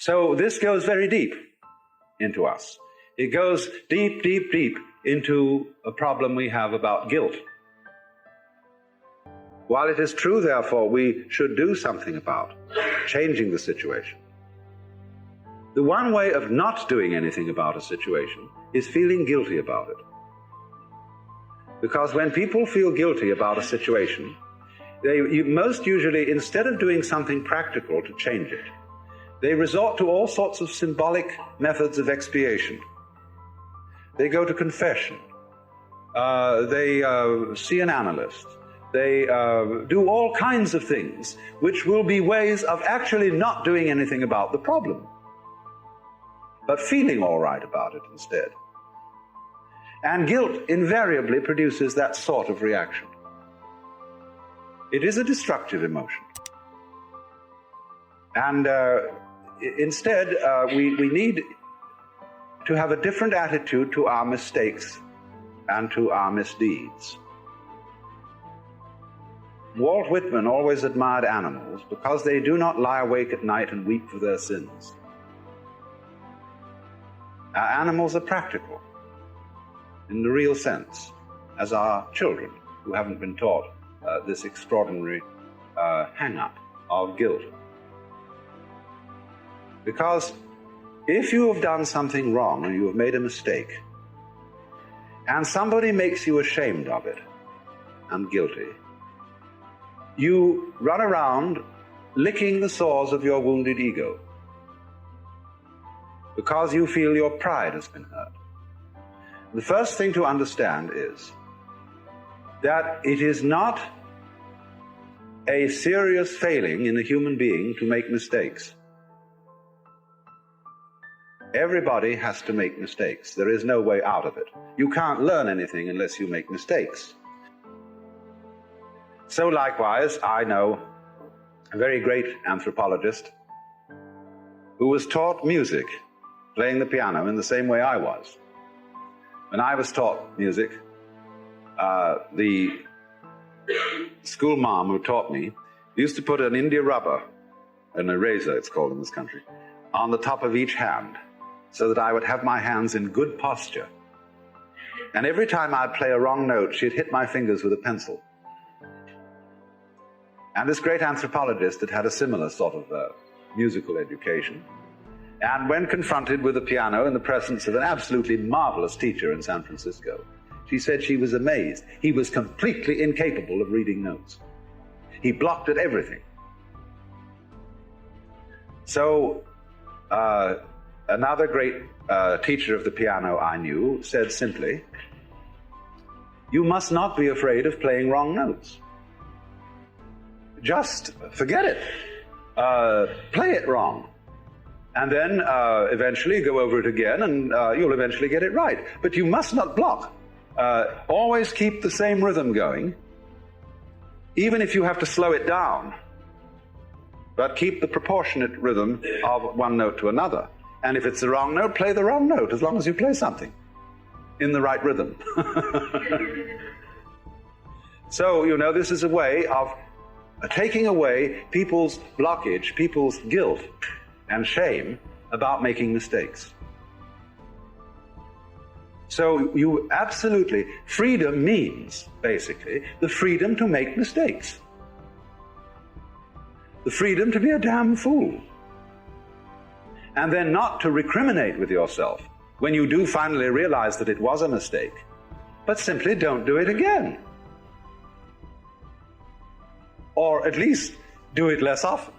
So this goes very deep into us. It goes deep, deep, deep into a problem we have about guilt. While it is true, therefore, we should do something about changing the situation, the one way of not doing anything about a situation is feeling guilty about it. Because when people feel guilty about a situation, they most usually, instead of doing something practical to change it, they resort to all sorts of symbolic methods of expiation. They go to confession. They see an analyst. They do all kinds of things which will be ways of actually not doing anything about the problem, but feeling all right about it instead. And guilt invariably produces that sort of reaction. It is a destructive emotion. And instead, we need to have a different attitude to our mistakes and to our misdeeds. Walt Whitman always admired animals because they do not lie awake at night and weep for their sins. Animals are practical in the real sense, as are children who haven't been taught this extraordinary hang-up of guilt. Because if you have done something wrong and you have made a mistake, and somebody makes you ashamed of it and guilty, you run around licking the sores of your wounded ego because you feel your pride has been hurt. The first thing to understand is that it is not a serious failing in a human being to make mistakes. Everybody has to make mistakes. There is no way out of it. You can't learn anything unless you make mistakes. So likewise, I know a very great anthropologist who was taught music, playing the piano, in the same way I was. When I was taught music, the school mom who taught me used to put an India rubber, an eraser it's called in this country, on the top of each hand so that I would have my hands in good posture. And every time I'd play a wrong note, she'd hit my fingers with a pencil. And this great anthropologist had had a similar sort of musical education. And when confronted with the piano in the presence of an absolutely marvelous teacher in San Francisco, she said she was amazed. He was completely incapable of reading notes. He blocked at everything. So another great teacher of the piano I knew said simply, "You must not be afraid of playing wrong notes. Just forget it. Play it wrong. And then eventually go over it again and you'll eventually get it right. But you must not block. Always keep the same rhythm going, even if you have to slow it down. But keep the proportionate rhythm of one note to another. And if it's the wrong note, play the wrong note, as long as you play something in the right rhythm." So, you know, this is a way of taking away people's blockage, people's guilt and shame about making mistakes. So you absolutely, freedom means, basically, the freedom to make mistakes. The freedom to be a damn fool. And then not to recriminate with yourself when you do finally realize that it was a mistake, but simply don't do it again. Or at least do it less often.